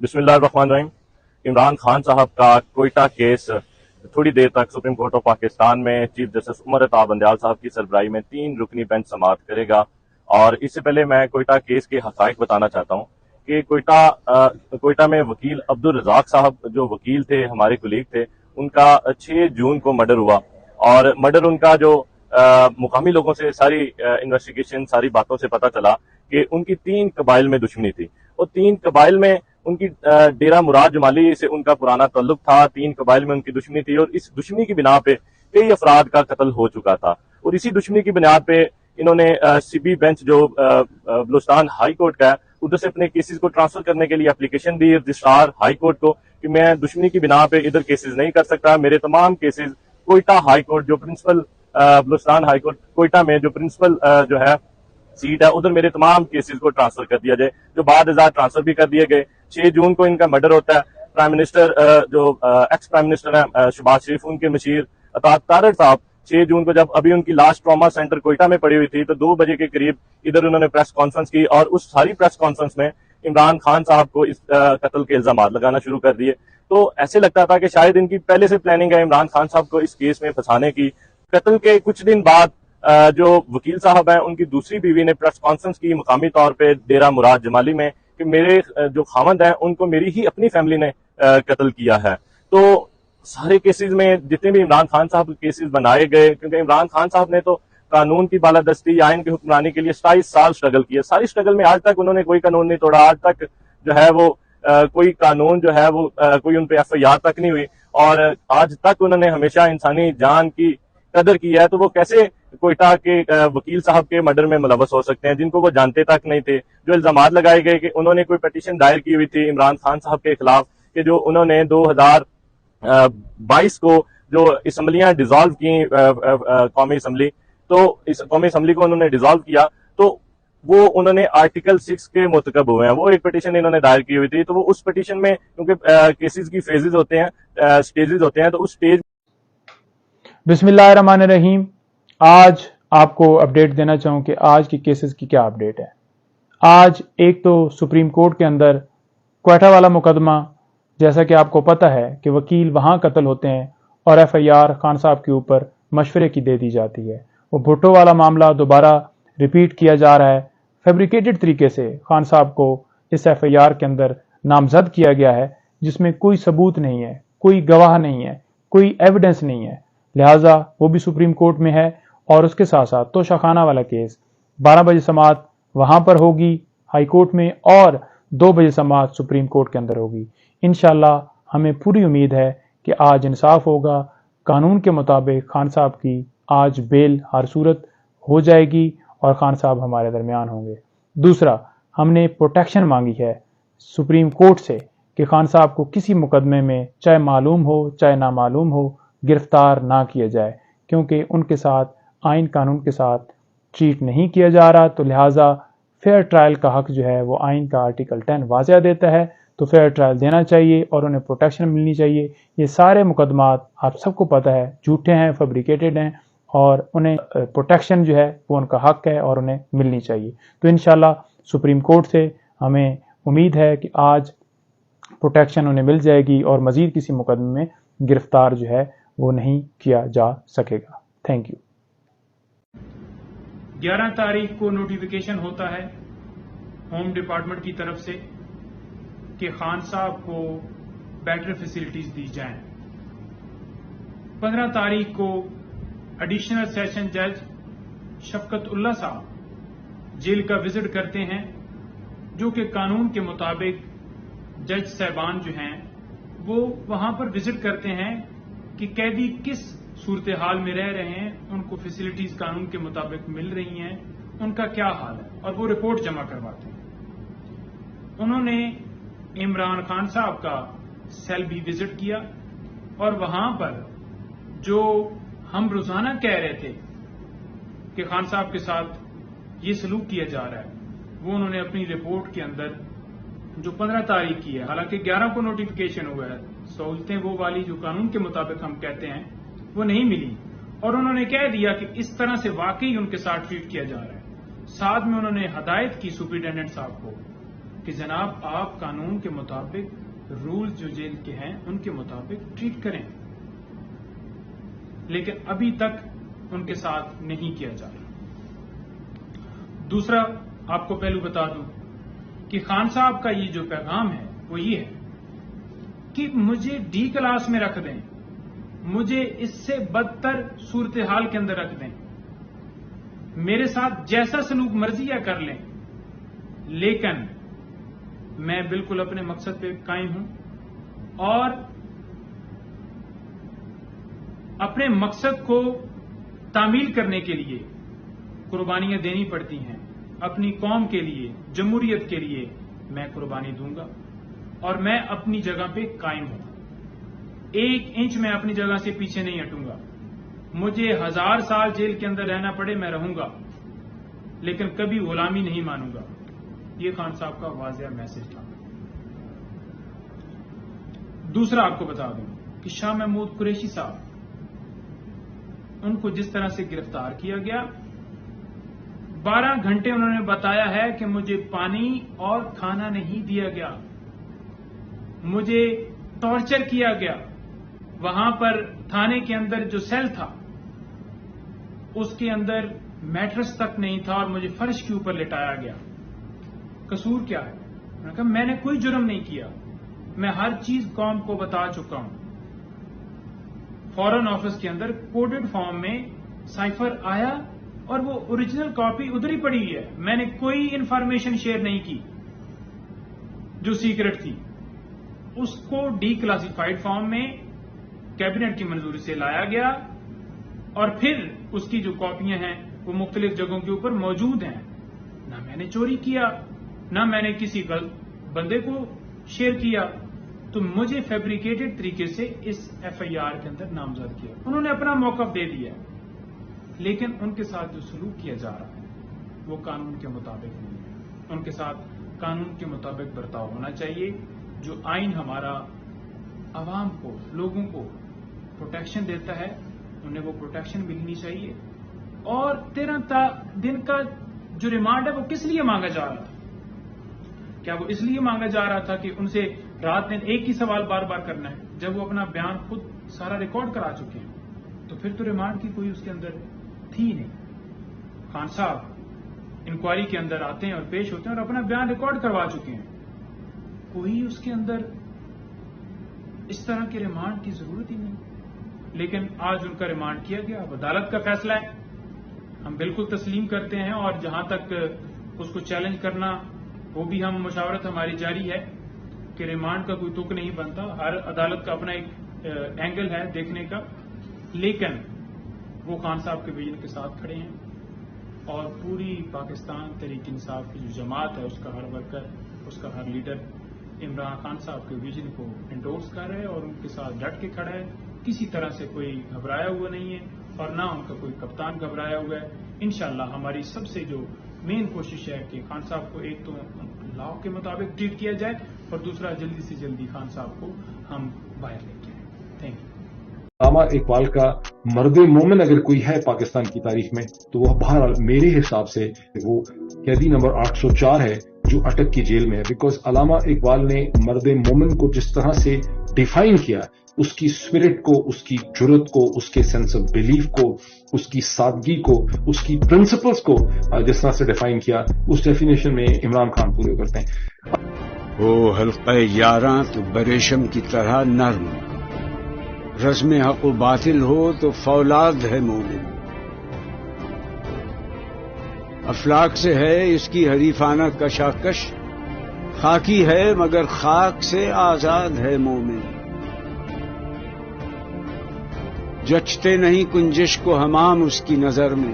बिस्मिल्लाहिर्रहमानिर्रहीम। इमरान खान साहब का कोयटा केस थोड़ी देर तक सुप्रीम कोर्ट ऑफ पाकिस्तान में चीफ जस्टिस उमर अता बंदयाल साहब की सरबराही में 3 रुकनी बेंच समाअत करेगा। और इससे पहले मैं कोयटा केस के हक़ाइक़ बताना चाहता हूँ कि कोयटा में वकील अब्दुल रज़ाक साहब जो वकील थे, हमारे कुलीग थे, उनका 6 जून को मर्डर हुआ। और मर्डर उनका जो मुकामी लोगों से सारी इन्वेस्टिगेशन, सारी बातों से पता चला कि उनकी 3 कबाइल में दुश्मनी थी। और 3 कबाइल में उनकी डेरा मुराद जमाली से उनका पुराना ताल्लुक था, 3 कबाइल में उनकी दुश्मनी थी और इस दुश्मनी की बिना पे कई अफराद का कत्ल हो चुका था। और इसी दुश्मनी की बुनियाद पे इन्होंने सीबी बेंच जो बलूचिस्तान हाई कोर्ट का है, उधर से अपने केसेस को ट्रांसफर करने के लिए एप्लीकेशन दी रजिस्ट्रार हाई कोर्ट को कि मैं दुश्मनी की बिना पे इधर केसेस नहीं कर सकता, मेरे तमाम केसेस कोयटा हाई कोर्ट जो principal Balochistan high court Quetta में जो प्रिंसिपल जो है सीट है, उधर मेरे तमाम केसेस को ट्रांसफर कर दिया जाए। जो बाद ट्रांसफर भी कर दिए गए। 6 जून को इनका मर्डर होता है। प्राइम मिनिस्टर जो एक्स प्राइम मिनिस्टर है शहबाज शरीफ, उनके मशीर अतात तारड़ साहब 6 जून को जब अभी उनकी लास्ट ट्रॉमा सेंटर कोयटा में पड़ी हुई थी तो 2 बजे के करीब इधर उन्होंने प्रेस कॉन्फ्रेंस की और उस सारी प्रेस कॉन्फ्रेंस में इमरान खान साहब को इस कत्ल के इल्जाम लगाना शुरू कर दिए। तो ऐसे लगता था कि शायद इनकी पहले से प्लानिंग है इमरान खान साहब को इस केस में फंसाने की। कत्ल के कुछ दिन बाद जो वकील साहब हैं, उनकी दूसरी बीवी ने प्रेस कॉन्फ्रेंस की मुकामी तौर पे डेरा मुराद जमाली में कि मेरे जो खामद हैं उनको मेरी ही अपनी फैमिली ने कत्ल किया है। तो सारे केसेस में जितने भी इमरान खान साहब के केसेस बनाए गए, क्योंकि इमरान खान साहब ने तो कानून की बालादस्ती, आइन की हुक्मरानी के लिए 27 साल स्ट्रगल किया। सारी स्ट्रगल में आज तक उन्होंने कोई कानून नहीं तोड़ा। आज तक जो है वो कोई कानून जो है वो कोई उन पे FIR तक नहीं हुई और आज तक उन्होंने हमेशा इंसानी जान की कदर की है। तो वो कैसे कोयटा के वकील साहब के मर्डर में मुलव्वस हो सकते हैं जिनको वो जानते तक नहीं थे। जो इल्जामात लगाए गए कि उन्होंने कोई पिटीशन दायर की हुई थी इमरान खान साहब के खिलाफ कि जो उन्होंने 2022 को जो असम्बलियां डिसॉल्व की कौमी असम्बली, तो इस कौमी असम्बली को उन्होंने डिसॉल्व किया तो वो उन्होंने आर्टिकल 6 के मुतकब हुए हैं। वो एक पिटीशन इन्होंने दायर की हुई थी। तो वो उस पिटीशन में क्योंकि केसेस की फेजेस होते हैं, स्टेजेस होते हैं, तो उस स्टेज बिस्मिल्लाहिर्रहमानिर्रहीम। आज आपको अपडेट देना चाहूं कि आज की केसेस की क्या अपडेट है। आज एक तो सुप्रीम कोर्ट के अंदर क्वेटा वाला मुकदमा, जैसा कि आपको पता है कि वकील वहां कत्ल होते हैं और FIR खान साहब के ऊपर मशवरे की दे दी जाती है। वो भुट्टो वाला मामला दोबारा रिपीट किया जा रहा है। फैब्रिकेटेड तरीके से खान साहब को इस FIR के अंदर नामजद किया गया है जिसमें कोई सबूत नहीं है, कोई गवाह नहीं है, कोई एविडेंस नहीं है। लिहाजा वो भी सुप्रीम कोर्ट में है और उसके साथ साथ तोशाखाना वाला केस 12 बजे समाअत वहां पर होगी हाई कोर्ट में और 2 बजे समाअत सुप्रीम कोर्ट के अंदर होगी। इंशाल्लाह हमें पूरी उम्मीद है कि आज इंसाफ होगा। कानून के मुताबिक खान साहब की आज बेल हर सूरत हो जाएगी और खान साहब हमारे दरमियान होंगे। दूसरा, हमने प्रोटेक्शन मांगी है सुप्रीम कोर्ट से कि खान साहब को किसी मुकदमे में चाहे मालूम हो चाहे ना मालूम हो गिरफ्तार ना किया जाए, क्योंकि उनके साथ आइन कानून के साथ ट्रीट नहीं किया जा रहा। तो लिहाजा फेयर ट्रायल का हक जो है वो आइन का आर्टिकल 10 वाज़ेह देता है, तो फेयर ट्रायल देना चाहिए और उन्हें प्रोटेक्शन मिलनी चाहिए। ये सारे मुकदमात आप सबको पता है झूठे हैं, फैब्रिकेटेड हैं और उन्हें प्रोटेक्शन जो है वो उनका हक है और उन्हें मिलनी चाहिए। तो इंशाल्लाह सुप्रीम कोर्ट से हमें उम्मीद है कि आज प्रोटेक्शन उन्हें मिल जाएगी और मजीद किसी मुकदमे में गिरफ्तार जो है वो नहीं किया जा सकेगा। Thank you. 11 तारीख को नोटिफिकेशन होता है होम डिपार्टमेंट की तरफ से कि खान साहब को बेटर फैसिलिटीज दी जाएं। 15 तारीख को एडिशनल सेशन जज शफकत उल्ला साहब जेल का विजिट करते हैं, जो कि कानून के मुताबिक जज साहबान जो हैं वो वहां पर विजिट करते हैं कि कैदी किस सूरत हाल में रह रहे हैं, उनको फैसिलिटीज कानून के मुताबिक मिल रही हैं, उनका क्या हाल है, और वो रिपोर्ट जमा करवाते हैं। उन्होंने इमरान खान साहब का सेल भी विजिट किया और वहां पर जो हम रोजाना कह रहे थे कि खान साहब के साथ ये सलूक किया जा रहा है, वो उन्होंने अपनी रिपोर्ट के अंदर जो 15 तारीख की है, हालांकि 11 को नोटिफिकेशन हुआ है, सहूलतें वो वाली जो कानून के मुताबिक हम कहते हैं वो नहीं मिली, और उन्होंने कह दिया कि इस तरह से वाकई उनके साथ ट्रीट किया जा रहा है। साथ में उन्होंने हदायत की सुपरिटेंडेंट साहब को کہ جناب آپ قانون کے مطابق رولز جو جیل کے ہیں ان کے مطابق ٹریٹ کریں، لیکن ابھی تک ان کے ساتھ نہیں کیا جا رہا۔ دوسرا آپ کو پہلو بتا دوں کہ خان صاحب کا یہ جو پیغام ہے وہ یہ ہے کہ مجھے ڈی کلاس میں رکھ دیں، مجھے اس سے بدتر صورتحال کے اندر رکھ دیں، میرے ساتھ جیسا سلوک مرضی کر لیں، لیکن میں بالکل اپنے مقصد پہ قائم ہوں اور اپنے مقصد کو تعمیل کرنے کے لیے قربانیاں دینی پڑتی ہیں، اپنی قوم کے لیے، جمہوریت کے لیے میں قربانی دوں گا اور میں اپنی جگہ پہ قائم ہوں، 1 انچ میں اپنی جگہ سے پیچھے نہیں ہٹوں گا، مجھے 1000 سال جیل کے اندر رہنا پڑے میں رہوں گا، لیکن کبھی غلامی نہیں مانوں گا۔ یہ خان صاحب کا واضح میسج تھا۔ دوسرا آپ کو بتا دوں کہ شاہ محمود قریشی صاحب، ان کو جس طرح سے گرفتار کیا گیا، 12 گھنٹے انہوں نے بتایا ہے کہ مجھے پانی اور کھانا نہیں دیا گیا، مجھے ٹارچر کیا گیا، وہاں پر تھانے کے اندر جو سیل تھا اس کے اندر میٹرس تک نہیں تھا اور مجھے فرش کے اوپر لٹایا گیا۔ قصور کیا ہے؟ میں نے کہا میں نے کوئی جرم نہیں کیا، میں ہر چیز قوم کو بتا چکا ہوں۔ فارن آفس کے اندر کوڈڈ فارم میں سائفر آیا اور وہ اوریجنل کاپی ادھر ہی پڑی ہے، میں نے کوئی انفارمیشن شیئر نہیں کی جو سیکرٹ تھی، اس کو ڈی کلاسیفائڈ فارم میں کیبنٹ کی منظوری سے لایا گیا اور پھر اس کی جو کاپیاں ہیں وہ مختلف جگہوں کے اوپر موجود ہیں۔ نہ میں نے چوری کیا، نہ میں نے کسی غلط بندے کو شیئر کیا، تو مجھے فیبریکیٹڈ طریقے سے اس ایف آئی آر کے اندر نامزد کیا۔ انہوں نے اپنا موقف دے دیا، لیکن ان کے ساتھ جو سلوک کیا جا رہا ہے وہ قانون کے مطابق نہیں ہے۔ ان کے ساتھ قانون کے مطابق برتاؤ ہونا چاہیے۔ جو آئین ہمارا عوام کو، لوگوں کو پروٹیکشن دیتا ہے، انہیں وہ پروٹیکشن ملنی چاہیے۔ اور 13 دن کا جو ریمانڈ ہے وہ کس لیے مانگا جا رہا تھا؟ کیا وہ اس لیے مانگا جا رہا تھا کہ ان سے رات دن ایک ہی سوال بار بار کرنا ہے، جب وہ اپنا بیان خود سارا ریکارڈ کرا چکے ہیں؟ تو پھر تو ریمانڈ کی کوئی اس کے اندر تھی نہیں۔ خان صاحب انکوائری کے اندر آتے ہیں اور پیش ہوتے ہیں اور اپنا بیان ریکارڈ کروا چکے ہیں، کوئی اس کے اندر اس طرح کے ریمانڈ کی ضرورت ہی نہیں۔ لیکن آج ان کا ریمانڈ کیا گیا، اب عدالت کا فیصلہ ہے، ہم بالکل تسلیم کرتے ہیں، اور جہاں تک اس کو چیلنج کرنا وہ بھی ہم مشاورت ہماری جاری ہے کہ ریمانڈ کا کوئی تک نہیں بنتا، ہر عدالت کا اپنا ایک اینگل ہے دیکھنے کا، لیکن وہ خان صاحب کے ویژن کے ساتھ کھڑے ہیں اور پوری پاکستان تحریک انصاف کی جو جماعت ہے اس کا ہر ورکر، اس کا ہر لیڈر عمران خان صاحب کے ویژن کو انڈورس کر رہا ہے اور ان کے ساتھ ڈٹ کے کھڑا ہے، کسی طرح سے کوئی گھبرایا ہوا نہیں ہے اور نہ ان کا کوئی کپتان گھبرایا ہوا ہے۔ انشاءاللہ ہماری سب سے جو مین کوشش ہے کہ خان صاحب کو ایک تو لا کے مطابق ٹریٹ کیا جائے اور دوسرا جلدی سے جلدی خان صاحب کو ہم باہر لے کے آئیں۔ Thank you. علامہ اقبال کا مرد مومن اگر کوئی ہے پاکستان کی تاریخ میں تو وہ بہرحال میرے حساب سے وہ قیدی نمبر 804 ہے جو اٹک کی جیل میں ہے، بیکاز علامہ اقبال نے مرد مومن کو جس طرح سے ڈیفائن کیا، اس کی اسپرٹ کو، اس کی جرت کو، اس کے سینس آف بلیف کو، اس کی سادگی کو، اس کی پرنسپلز کو جس طرح سے ڈیفائن کیا، اس ڈیفینیشن میں عمران خان پورے کرتے ہیں۔ وہ حلقہ یاراں تو بریشم کی طرح نرم، رزم حق و باطل ہو تو فولاد ہے مومن، افلاک سے ہے اس کی حریفانہ کشاکش، خاکی ہے مگر خاک سے آزاد ہے مومن، جچتے نہیں کنجش کو حمام اس کی نظر میں،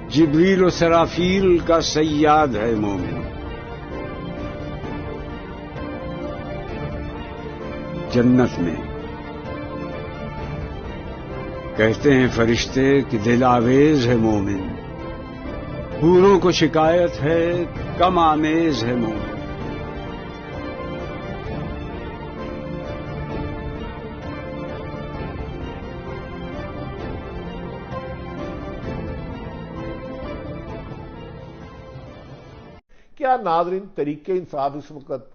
جبریل و سرافیل کا صیاد ہے مومن، جنت میں کہتے ہیں فرشتے کہ دل آویز ہے مومن، حوروں کو شکایت ہے کم آمیز ہے مومن، क्या नाज़रीन, तरीके इंसाफ इस वक्त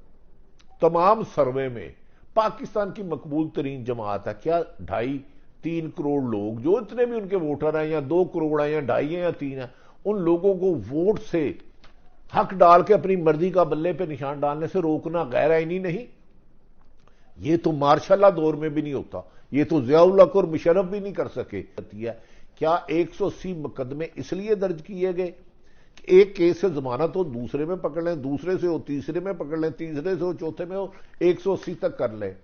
तमाम सर्वे में पाकिस्तान की मकबूल तरीन जमात है। क्या 2.5-3 करोड़ लोग, जो इतने भी उनके वोटर हैं, या 2 करोड़ हैं, या 2.5 हैं, या 3 हैं, उन लोगों को वोट से हक डाल के अपनी मर्जी का बल्ले पे निशान डालने से रोकना गैर आईनी नहीं? ये तो मार्शल दौर में भी नहीं होता, ये तो ज़ियाउल हक और मुशर्रफ भी नहीं कर सके। क्या 180 मुकदमे इसलिए दर्ज किए गए कि एक केस से जमानत हो, दूसरे में पकड़ लें, दूसरे से हो तीसरे में पकड़ लें, तीसरे से हो चौथे में हो, 180 तक कर लें?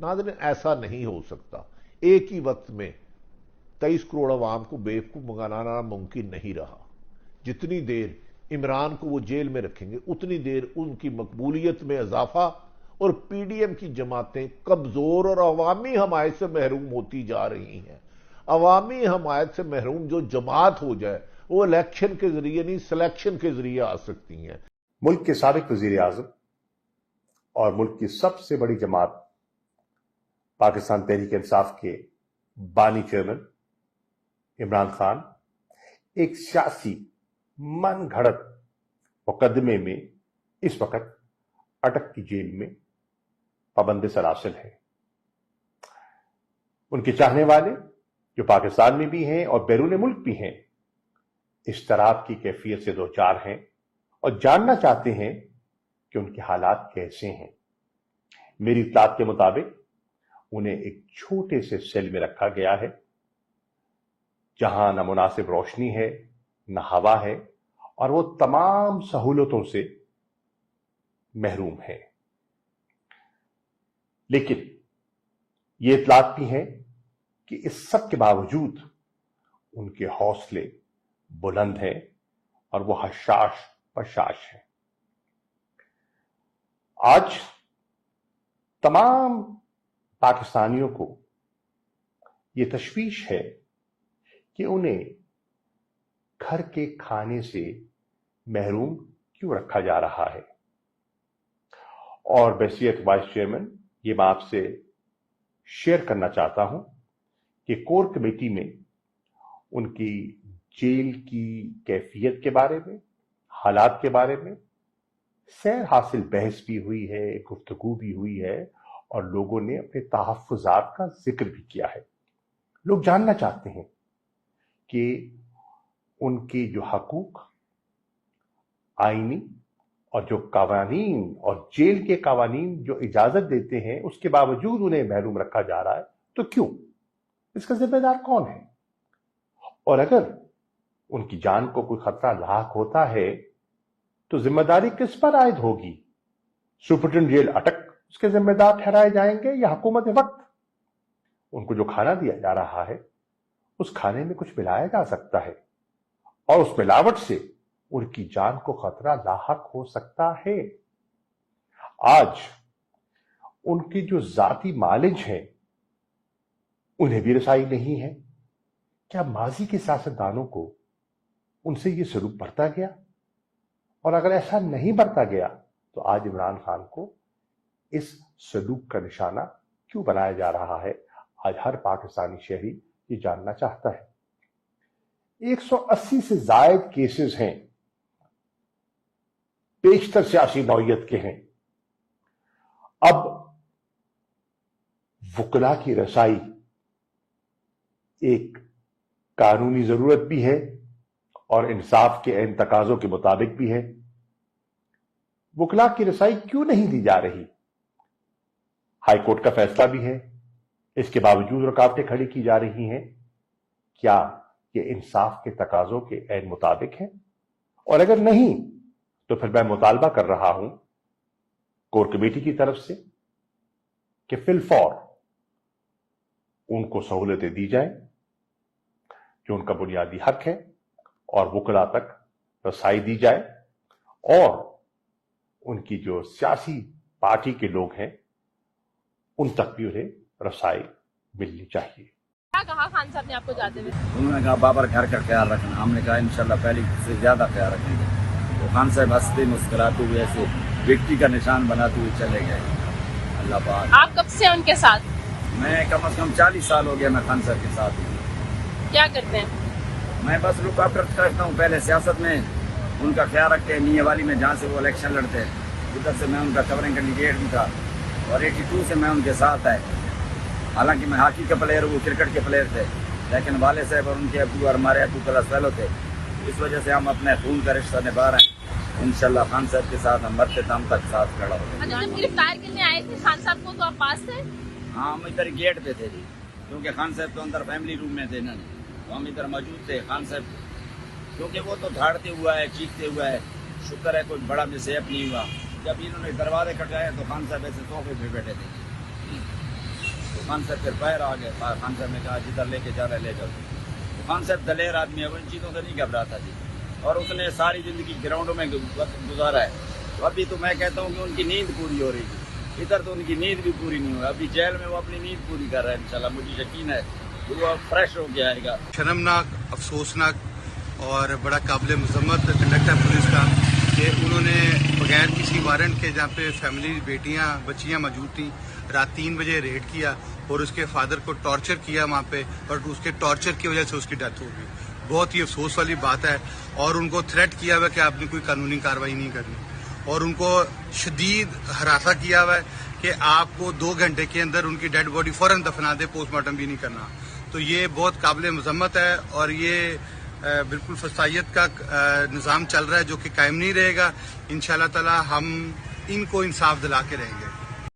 नाज़रीन, ऐसा नहीं हो सकता। एक ही वक्त में 23 करोड़ अवाम को बेवकूफ बनाना मुमकिन नहीं रहा। जितनी देर इमरान को वो जेल में रखेंगे, उतनी देर उनकी मकबूलियत में इजाफा और पीडीएम की जमातें कमजोर और अवामी हमायत से महरूम होती जा रही हैं। अवामी हमायत से महरूम जो जमात हो जाए, वो इलेक्शन के जरिए नहीं, सिलेक्शन के जरिए आ सकती हैं। मुल्क के साबिक वजीर आजम और मुल्क की सबसे बड़ी जमात पाकिस्तान तहरीक इंसाफ के बानी चेयरमैन इमरान खान एक सियासी मन घड़त मुकदमे में इस वक्त अटक की जेल में पाबंद सरासिल है। उनके चाहने वाले जो पाकिस्तान में भी हैं और बैरून मुल्क भी हैं, इस तरह की कैफियत से दो चार हैं और जानना चाहते हैं कि उनके हालात कैसे हैं। मेरी इत्तलात के मुताबिक उन्हें एक छोटे से सेल में रखा गया है, जहां न मुनासिब रोशनी है, न हवा है, और वो तमाम सहूलतों से महरूम है। लेकिन ये इत्तलात भी हैं कि इस सब के बावजूद उनके हौसले बुलंद हैं और वो हशाश बशाश है। आज तमाम पाकिस्तानियों को ये तशवीश है कि उन्हें घर के खाने से महरूम क्यों रखा जा रहा है। और बहसीयत वाइस चेयरमैन ये मैं आपसे शेयर करना चाहता हूं कि कोर कमेटी में उनकी जेल की कैफियत के बारे में, हालात के बारे में सैर हासिल बहस भी हुई है, गुफ्तगू भी हुई है, और लोगों ने अपने तहफ़्फ़ुज़ात का जिक्र भी किया है। लोग जानना चाहते हैं कि उनके जो हकूक आईनी और जो कवानीन और जेल के कवानीन जो इजाजत देते हैं, उसके बावजूद उन्हें महरूम रखा जा रहा है, तो क्यों? इसका जिम्मेदार कौन है? और अगर उनकी जान को कोई खतरा लाक होता है तो जिम्मेदारी किस पर आयद होगी? सुप्रीटेंडेंट जेल अटक उसके जिम्मेदार ठहराए जाएंगे या हुकूमत वक्त? उनको जो खाना दिया जा रहा है उस खाने में कुछ मिलाया जा सकता है और उस मिलावट से उनकी जान को खतरा लाहक हो सकता है। आज उनकी जो जाती मालिज है उन्हें भी रसाई नहीं है। क्या माजी के सियासतदानों को उनसे ये सलूक बरता गया? और अगर ऐसा नहीं बरता गया तो आज इमरान खान को इस सलूक का निशाना क्यों बनाया जा रहा है? आज हर पाकिस्तानी शहरी ये जानना चाहता है। 180 से जायद केसेस हैं, पेशतर सियासी नौयत के हैं। अब वकला की रसाई एक कानूनी जरूरत भी है और इंसाफ के ऐन तकाजों के मुताबिक भी है। वकला की रसाई क्यों नहीं दी जा रही? हाई कोर्ट का फैसला भी है, इसके बावजूद रुकावटें खड़ी की जा रही हैं। क्या ये इंसाफ के तकाजों के ऐन मुताबिक है? और अगर नहीं तो फिर मैं मुतालबा कर रहा हूं कोर कमेटी की तरफ से कि फिलफौर उनको सहूलतें दी जाएं जो उनका बुनियादी हक है, और वकला तक रसाई दी जाए, और उनकी जो सियासी पार्टी के लोग हैं उन तक भी उन्हें रसाई मिलनी चाहिए। क्या कहा खान साहब ने आपको जाते हुए? उन्होंने कहा बाबर घर का ख्याल रखना। हमने कहा इंशाल्लाह पहले से ज्यादा ख्याल रखेंगे। तो खान साहब हंसते मुस्कुराते हुए ऐसे व्यक्ति का निशान बनाते हुए चले गए। अल्लाह पाक। आप कब से उनके साथ? मैं कम से कम 40 साल हो गया मैं खान साहब के साथ हूँ। क्या करते हैं? मैं बस रुकावट करता हूँ, पहले सियासत में ان کا خیال رکھتے ہیں. نیے والی میں جہاں سے وہ الیکشن لڑتے ہیں ادھر سے میں ان کا کورنگ کینڈیڈیٹ بھی تھا اور 82 سے میں ان کے ساتھ آئے. حالانکہ میں ہاکی کا پلیئر وہ کرکٹ کے پلیئر تھے لیکن والد صاحب اور ان کے ابو اور ہمارے ابو کلاس فیلو تھے. اس وجہ سے ہم اپنے خون کا رشتہ نبھا رہے ہیں. انشاءاللہ خان صاحب کے ساتھ ہم مرتے دم تک ساتھ کھڑا ہو گئے. جب گرفتار کرنے آئے تھے خان صاحب کو تو آپ پاس تھے؟ ہاں ہم ادھر گیٹ پہ تھے جی کیونکہ خان صاحب تو اندر فیملی روم میں تھے نا تو ہم ادھر موجود تھے. خان صاحب کیونکہ وہ تو دھاڑتے ہوا ہے چیختے ہوا ہے شکر ہے کوئی بڑا مسیپ نہیں ہوا. جب انہوں نے دروازے کھٹکائے تو خان صاحب ایسے صوفے پہ بیٹھے تھے تو خان صاحب پھر باہر آ گئے. خان صاحب نے کہا جدھر لے کے جا رہے لے جاؤ. تو خان صاحب دلیر آدمی ہے وہ ان چیزوں سے نہیں گھبراتا جی اور اس نے ساری زندگی گراؤنڈوں میں گزارا ہے. تو ابھی تو میں کہتا ہوں کہ ان کی نیند پوری ہو رہی تھی ادھر تو ان کی نیند بھی پوری نہیں ہو. ابھی جیل میں وہ اپنی نیند پوری کر رہا ہے. انشاءاللہ مجھے یقین ہے کہ وہ فریش ہو کے آئے گا. شرمناک افسوسناک اور بڑا قابل مذمت کنڈکٹ ہے پولیس کا کہ انہوں نے بغیر کسی وارنٹ کے جہاں پہ فیملی بیٹیاں بچیاں موجود تھیں رات 3 بجے ریڈ کیا اور اس کے فادر کو ٹارچر کیا وہاں پہ اور اس کے ٹارچر کی وجہ سے اس کی ڈیتھ ہو گئی. بہت ہی افسوس والی بات ہے. اور ان کو تھریٹ کیا ہوا ہے کہ آپ نے کوئی قانونی کارروائی نہیں کرنی اور ان کو شدید ہراساں کیا ہوا ہے کہ آپ کو 2 گھنٹے کے اندر ان کی ڈیڈ باڈی فوراً دفنا دے پوسٹ مارٹم بھی نہیں کرنا. تو یہ بہت قابل مذمت ہے اور یہ بالکل فسائیت کا نظام چل رہا ہے جو کہ قائم نہیں رہے گا. انشاءاللہ تعالی ہم ان کو انصاف دلا کے رہیں گے.